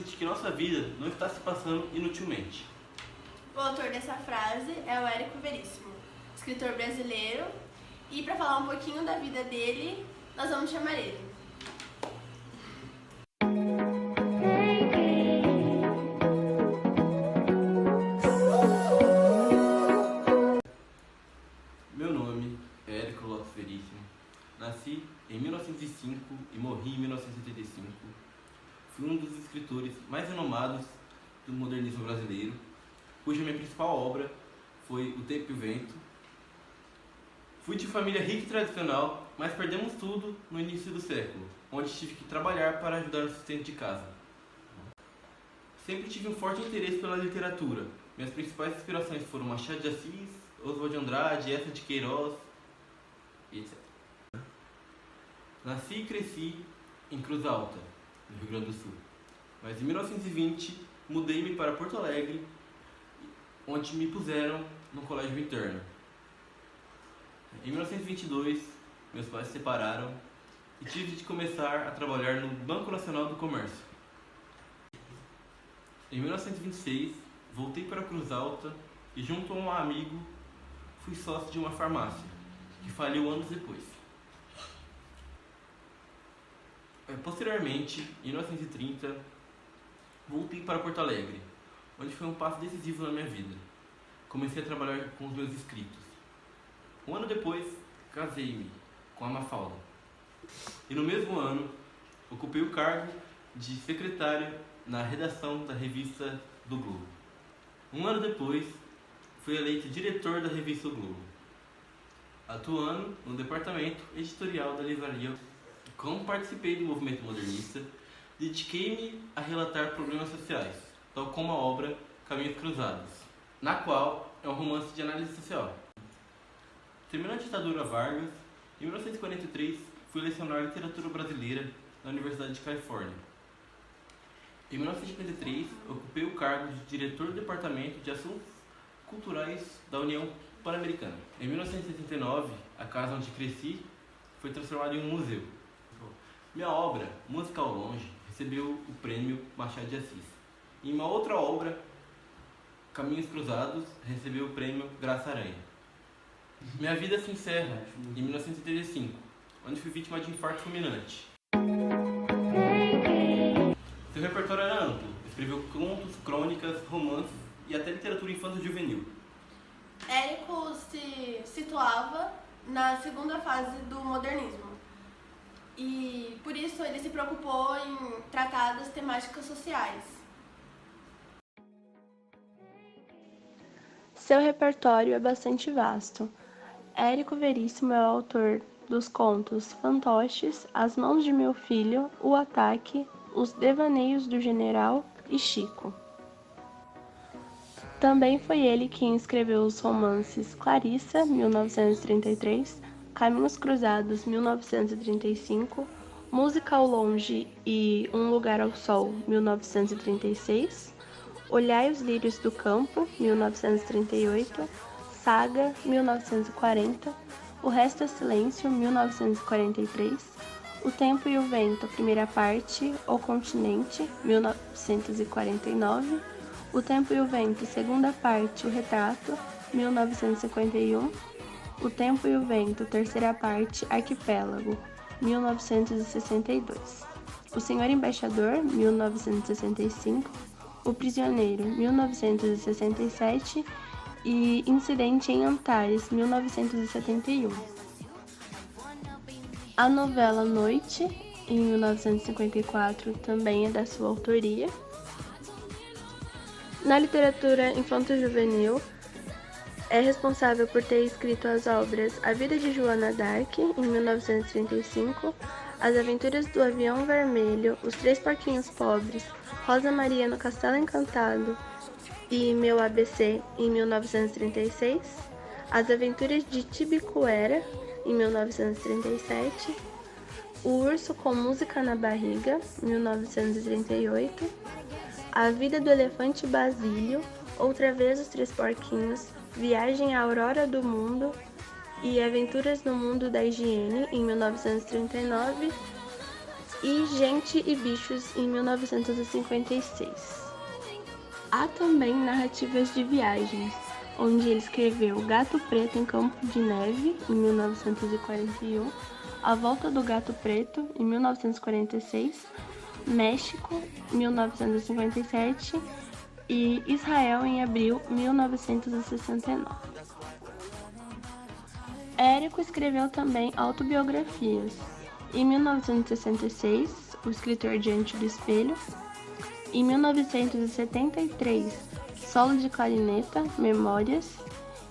de que nossa vida não está se passando inutilmente. O autor dessa frase é o Érico Veríssimo, escritor brasileiro, e para falar um pouquinho da vida dele, nós vamos chamar ele. Meu nome é Érico Lopes Veríssimo. Nasci em 1905 e morri em 1985. Fui um dos escritores mais renomados do modernismo brasileiro, cuja minha principal obra foi O Tempo e o Vento. Fui de família rica e tradicional, mas perdemos tudo no início do século, onde tive que trabalhar para ajudar no sustento de casa. Sempre tive um forte interesse pela literatura. Minhas principais inspirações foram Machado de Assis, Oswald de Andrade, Eça de Queiroz, etc. Nasci e cresci em Cruz Alta, no Rio Grande do Sul. Mas em 1920 mudei-me para Porto Alegre, onde me puseram no colégio interno. Em 1922, meus pais se separaram e tive de começar a trabalhar no Banco Nacional do Comércio. Em 1926, voltei para Cruz Alta e, junto a um amigo, fui sócio de uma farmácia, que faliu anos depois. Posteriormente, em 1930, voltei para Porto Alegre, onde foi um passo decisivo na minha vida. Comecei a trabalhar com os meus escritos. Um ano depois, casei-me com a Mafalda. E no mesmo ano, ocupei o cargo de secretário na redação da revista do Globo. Um ano depois, fui eleito diretor da revista O Globo, atuando no departamento editorial da livraria. Como participei do movimento modernista, dediquei-me a relatar problemas sociais, tal como a obra Caminhos Cruzados, na qual é um romance de análise social. Terminando a ditadura Vargas, em 1943 fui lecionar literatura brasileira na Universidade de Califórnia. Em 1953, ocupei o cargo de diretor do Departamento de Assuntos Culturais da União Pan-Americana. Em 1969, a casa onde cresci foi transformada em um museu. Minha obra, Música ao Longe, recebeu o prêmio Machado de Assis. Em uma outra obra, Caminhos Cruzados, recebeu o prêmio Graça Aranha. Minha vida se encerra em 1975, onde fui vítima de infarto fulminante. Seu repertório era amplo, escreveu contos, crônicas, romances e até literatura infanto-juvenil. Érico se situava na segunda fase do modernismo e, por isso, ele se preocupou em tratar das temáticas sociais. Seu repertório é bastante vasto. Érico Veríssimo é o autor dos contos Fantoches, As Mãos de Meu Filho, O Ataque, Os Devaneios do General e Chico. Também foi ele quem escreveu os romances Clarissa, 1933, Caminhos Cruzados, 1935, Música ao Longe e Um Lugar ao Sol, 1936, Olhai os Lírios do Campo, 1938, Saga, 1940, O Resto é Silêncio, 1943, O Tempo e o Vento, primeira parte, O Continente, 1949, O Tempo e o Vento, segunda parte, O Retrato, 1951, O Tempo e o Vento, terceira parte, Arquipélago, 1962, O Senhor Embaixador, 1965, O Prisioneiro, 1967 e Incidente em Antares, 1971. A novela Noite, em 1954, também é da sua autoria. Na literatura infanto-juvenil, é responsável por ter escrito as obras A Vida de Joana d'Arc, em 1935, As Aventuras do Avião Vermelho, Os Três Porquinhos Pobres, Rosa Maria no Castelo Encantado e Meu ABC, em 1936, As Aventuras de Tibicuera, em 1937, O Urso com Música na Barriga, 1938, A Vida do Elefante Basílio, Outra Vez os Três Porquinhos, Viagem à Aurora do Mundo e Aventuras no Mundo da Higiene, em 1939, e Gente e Bichos, em 1956. Há também narrativas de viagens, onde ele escreveu Gato Preto em Campo de Neve, em 1941, A Volta do Gato Preto, em 1946, México, 1957 e Israel em abril 1969. Érico escreveu também autobiografias. Em 1966, O Escritor Diante do Espelho. Em 1973, Solo de Clarineta, Memórias.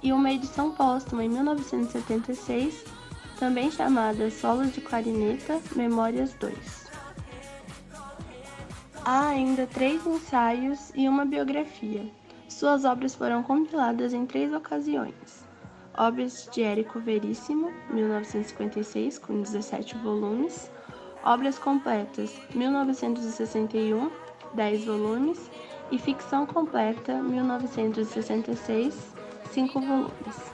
E uma edição póstuma em 1976, também chamada Solo de Clarineta, Memórias 2. Há ainda 3 ensaios e uma biografia. Suas obras foram compiladas em 3 ocasiões. Obras de Érico Veríssimo, 1956, com 17 volumes. Obras completas, 1961, 10 volumes. E ficção completa, 1966, 5 volumes.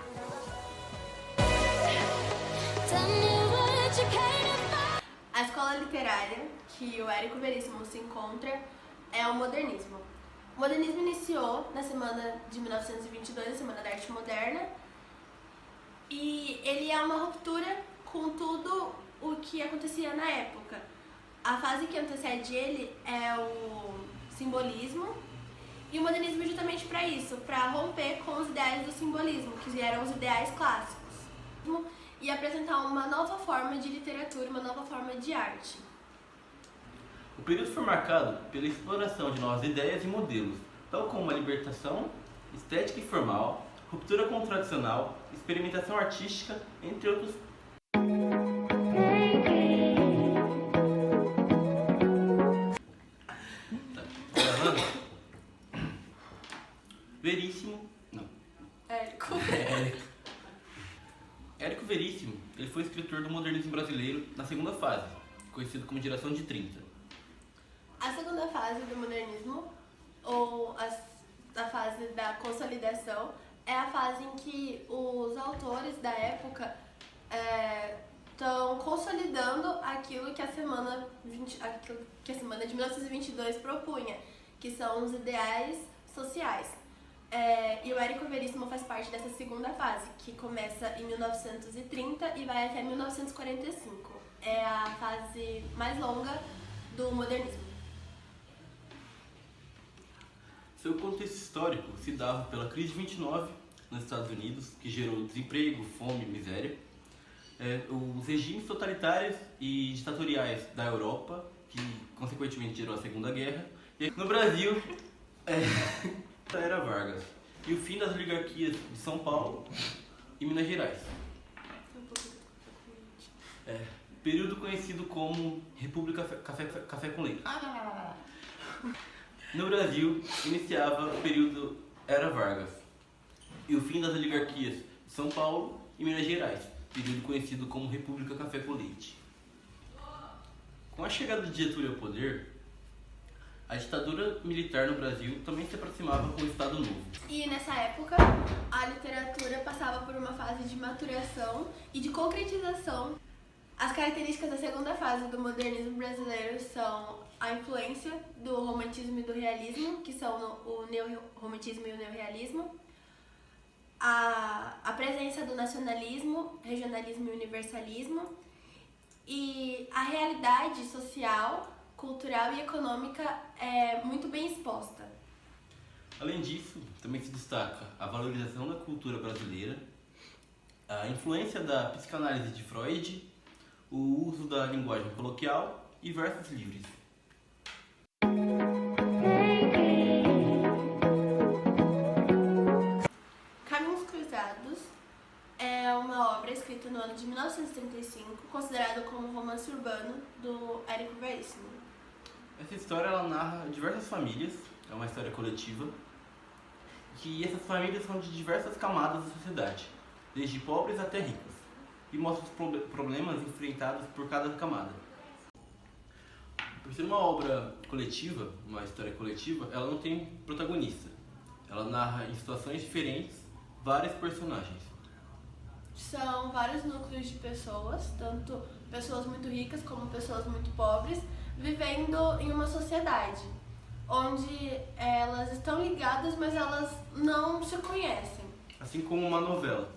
A escola literária que o Érico Veríssimo se encontra é o modernismo. O modernismo iniciou na semana de 1922, a Semana da Arte Moderna, e ele é uma ruptura com tudo o que acontecia na época. A fase que antecede ele é o simbolismo, e o modernismo é justamente para isso, para romper com os ideais do simbolismo, que eram os ideais clássicos, e apresentar uma nova forma de literatura, uma nova forma de arte. O período foi marcado pela exploração de novas ideias e modelos, tal como a libertação estética e formal, ruptura com o tradicional, experimentação artística, entre outros. Veríssimo. Não. Érico. Érico Veríssimo, ele foi escritor do modernismo brasileiro na segunda fase, conhecido como geração de 30. A segunda fase do modernismo, ou a fase da consolidação, é a fase em que os autores da época estão consolidando aquilo que a semana de 1922 propunha, que são os ideais sociais. E o Érico Veríssimo faz parte dessa segunda fase, que começa em 1930 e vai até 1945. É a fase mais longa do modernismo. Seu contexto histórico se dava pela crise de 29 nos Estados Unidos, que gerou desemprego, fome e miséria, os regimes totalitários e ditatoriais da Europa, que consequentemente gerou a Segunda Guerra, e no Brasil, a Era Vargas, e o fim das oligarquias de São Paulo e Minas Gerais. Período conhecido como República Café com Leite. No Brasil, iniciava o período Era Vargas e o fim das oligarquias de São Paulo e Minas Gerais, período conhecido como República Café com Leite. Com a chegada de Getúlio ao poder, a ditadura militar no Brasil também se aproximava com o Estado Novo. E nessa época, a literatura passava por uma fase de maturação e de concretização. As características da segunda fase do modernismo brasileiro são a influência do romantismo e do realismo, que são o neorromantismo e o neorrealismo, a presença do nacionalismo, regionalismo e universalismo, e a realidade social, cultural e econômica é muito bem exposta. Além disso, também se destaca a valorização da cultura brasileira, a influência da psicanálise de Freud, o uso da linguagem coloquial e versos livres. Caminhos Cruzados é uma obra escrita no ano de 1935, considerado como um romance urbano do Érico Veríssimo. Essa história ela narra diversas famílias, é uma história coletiva, que essas famílias são de diversas camadas da sociedade, desde pobres até ricos, e mostra os problemas enfrentados por cada camada. Por ser uma obra coletiva, uma história coletiva, ela não tem protagonista. Ela narra em situações diferentes vários personagens. São vários núcleos de pessoas, tanto pessoas muito ricas como pessoas muito pobres, vivendo em uma sociedade onde elas estão ligadas, mas elas não se conhecem. Assim como uma novela.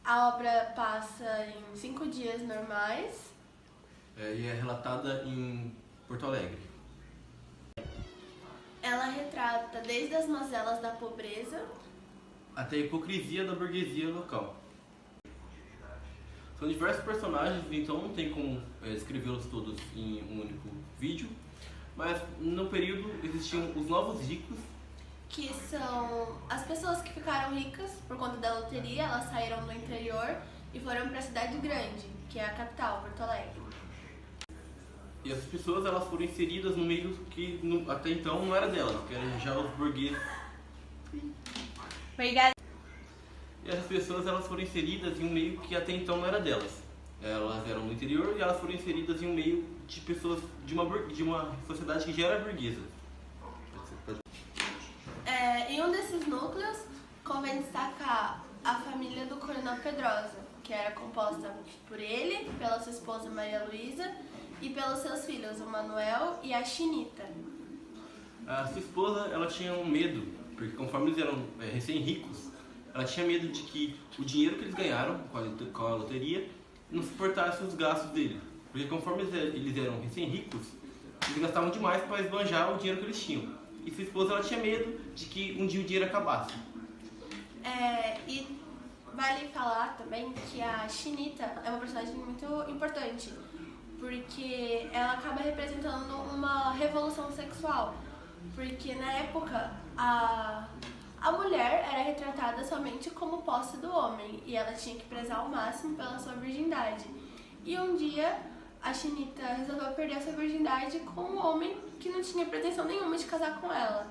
A obra passa em 5 dias normais. E é relatada em Porto Alegre. Ela retrata desde as mazelas da pobreza Até a hipocrisia da burguesia local. São diversos personagens, então não tem como escrevê-los todos em um único vídeo. Mas no período existiam os novos ricos, que são as pessoas que ficaram ricas por conta da loteria. Elas saíram do interior e foram para a cidade grande, que é a capital, Porto Alegre. e essas pessoas elas foram inseridas no meio que até então não era delas, que eram já os burgueses. Obrigada. E essas pessoas elas foram inseridas em um meio que até então não era delas. Elas eram do interior e elas foram inseridas em um meio de pessoas de uma sociedade que já era burguesa. Em um desses núcleos, convém destacar a família do Coronel Pedrosa, que era composta por ele, pela sua esposa Maria Luísa e pelos seus filhos, o Manuel e a Chinita. A sua esposa ela tinha um medo, porque conforme eles eram recém-ricos, ela tinha medo de que o dinheiro que eles ganharam com a loteria não suportasse os gastos dele. Porque conforme eles eram recém-ricos, eles gastavam demais para esbanjar o dinheiro que eles tinham. E sua esposa ela tinha medo de que um dia o dinheiro acabasse. E vale falar também que a Chinita é uma personagem muito importante, porque ela acaba representando uma revolução sexual. Porque na época a mulher era retratada somente como posse do homem e ela tinha que prezar ao máximo pela sua virgindade. E um dia a Chinita resolveu perder a sua virgindade com um homem que não tinha pretensão nenhuma de casar com ela.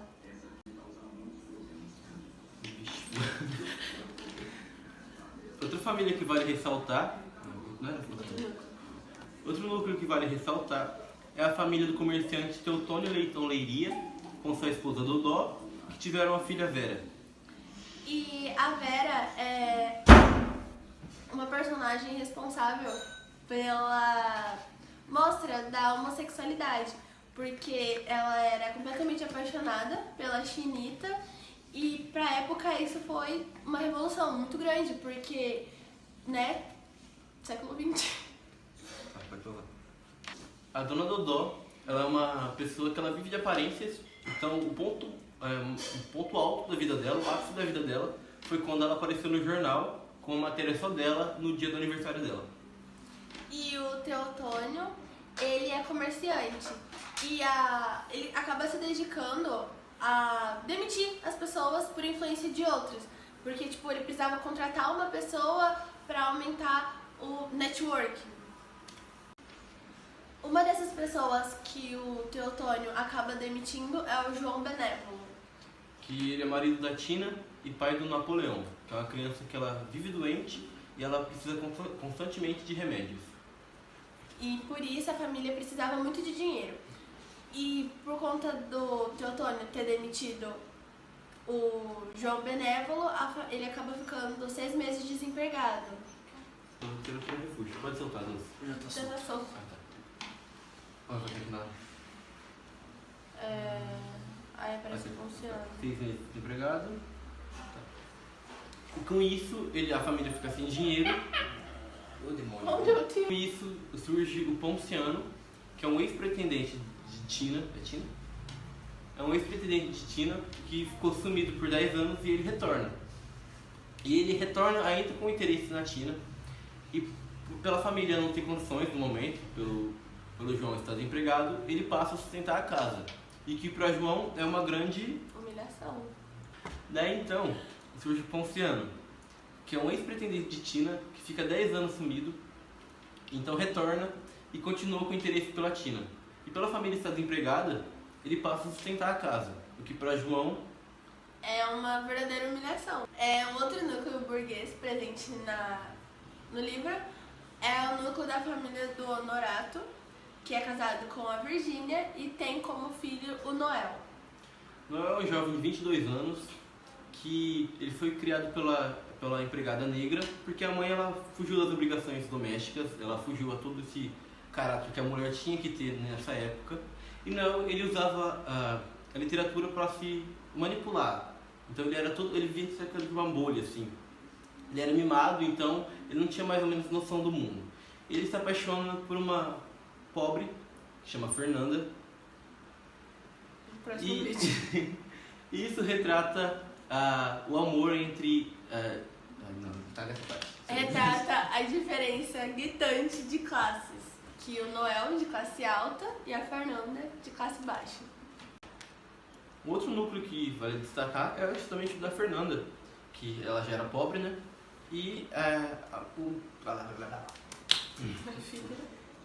Outra família que vale ressaltar, outro núcleo que vale ressaltar é a família do comerciante Teotônio Leitão Leiria com sua esposa Dodó, que tiveram a filha Vera. E a Vera é uma personagem responsável pela mostra da homossexualidade, porque ela era completamente apaixonada pela Chinita e pra época isso foi uma revolução muito grande, porque, né, século XX. A dona Dodó, ela é uma pessoa que ela vive de aparências, então o ponto alto da vida dela, o ápice da vida dela, foi quando ela apareceu no jornal com uma matéria só dela no dia do aniversário dela. E o Teotônio, ele é comerciante e ele acaba se dedicando a demitir as pessoas por influência de outras, porque tipo, ele precisava contratar uma pessoa para aumentar o network. Uma dessas pessoas que o Teotônio acaba demitindo é o João Benévolo. Que ele é marido da Tina e pai do Napoleão, que é uma criança que ela vive doente e ela precisa constantemente de remédios. E por isso a família precisava muito de dinheiro. E por conta do Teotônio ter demitido o João Benévolo, ele acaba ficando 6 meses desempregado. Eu quero ter um refúgio. Pode soltar, Deus. Já tá Já solto. tá solto. Vai ter que nada. Aí aparece funcionando. 6 meses desempregado. Tá. E com isso, a família fica sem dinheiro. Ô demônio. Oh, meu Deus. Com isso surge o Ponciano, que é um ex-pretendente de Tina. É Tina? É um ex-pretendente de Tina que ficou sumido por 10 anos e ele retorna. E ele retorna ainda com interesse na Tina. E pela família não ter condições no momento, pelo João estar desempregado, ele passa a sustentar a casa. E que para João é uma grande Humilhação. Daí então surge o Ponciano, que é um ex-pretendente de Tina, que fica 10 anos sumido, então retorna e continua com interesse pela Tina. E pela família estar desempregada, ele passa a sustentar a casa, o que para João É uma verdadeira humilhação. Um outro núcleo burguês presente no livro é o núcleo da família do Honorato, que é casado com a Virgínia e tem como filho o Noel. Noel é um jovem de 22 anos, que ele foi criado pela empregada negra, porque a mãe ela fugiu das obrigações domésticas, ela fugiu a todo esse caráter que a mulher tinha que ter nessa época. E não, ele usava a literatura para se manipular. Então ele vivia cerca de uma bolha, assim. Ele era mimado, então ele não tinha mais ou menos noção do mundo. Ele se apaixona por uma pobre, que chama Fernanda. E isso retrata o amor entre... não, tá nessa parte. Retrata a diferença gritante de classes, que o Noel de classe alta e a Fernanda de classe baixa. Um outro núcleo que vale destacar é justamente o da Fernanda, que ela já era pobre, né? E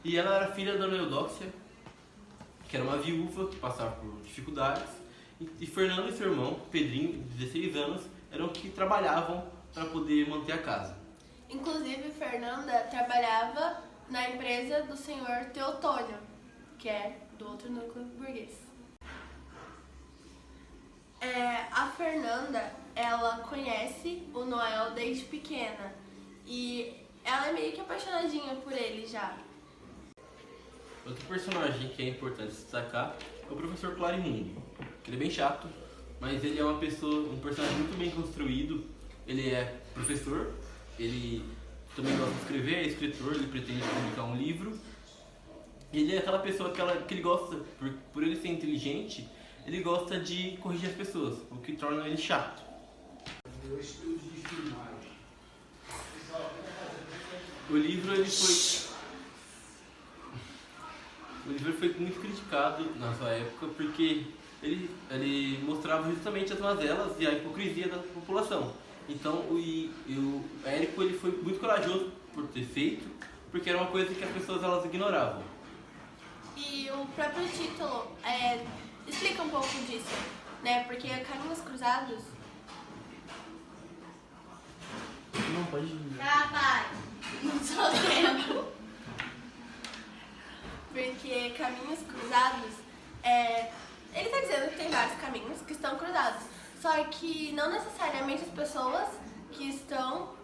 e ela era filha da Dona Eudóxia, que era uma viúva que passava por dificuldades. E Fernando e seu irmão, Pedrinho, de 16 anos, eram que trabalhavam para poder manter a casa. Inclusive, Fernanda trabalhava na empresa do senhor Teotônio, que é do outro núcleo burguês. A Fernanda, ela conhece o Noel desde pequena e ela é meio que apaixonadinha por ele já. Outro personagem que é importante destacar é o professor Clarimundo. Ele é bem chato, mas ele é um personagem muito bem construído. Ele é professor, ele também gosta de escrever, é escritor, ele pretende publicar um livro. E ele é aquela pessoa que ele gosta, por ele ser inteligente, ele gosta de corrigir as pessoas, o que torna ele chato. O livro foi muito criticado na sua época porque ele mostrava justamente as mazelas e a hipocrisia da população. Então o Érico ele foi muito corajoso por ter feito, porque era uma coisa que as pessoas elas ignoravam. E o próprio título explica um pouco disso, né? Porque Caminhos Cruzados... Não, pode ir. Pai! Não sou tempo. Porque Caminhos Cruzados, ele está dizendo que tem vários caminhos que estão cruzados. Só que não necessariamente as pessoas que estão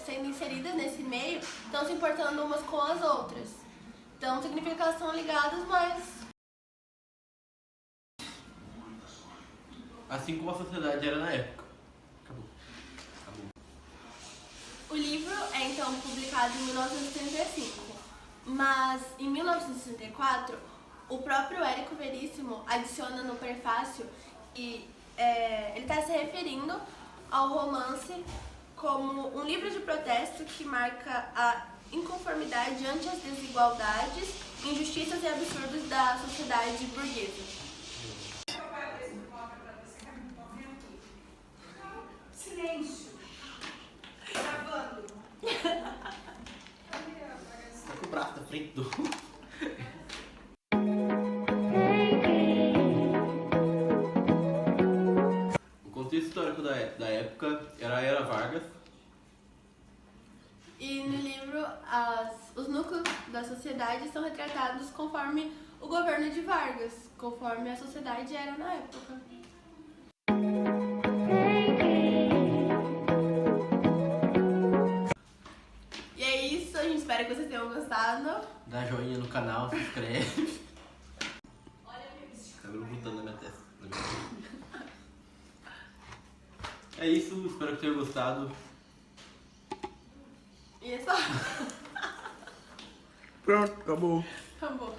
sendo inseridas nesse meio estão se importando umas com as outras. Então significa que elas estão ligadas, mas... Assim como a sociedade era na época. Acabou. O livro é então publicado em 1935. Mas, em 1964, o próprio Érico Veríssimo adiciona no prefácio que ele está se referindo ao romance como um livro de protesto que marca a inconformidade ante as desigualdades, injustiças e absurdos da sociedade burguesa. Silêncio. Gravando. Tá com o braço da frente do... O contexto histórico da época era a Era Vargas. E no livro, os núcleos da sociedade são retratados conforme o governo de Vargas, conforme a sociedade era na época. E é isso, a gente espera que vocês tenham gostado. Dá joinha no canal, se inscreve. Cabelo botando na minha testa. É isso, espero que tenham gostado. E é só. Pronto, acabou. Acabou.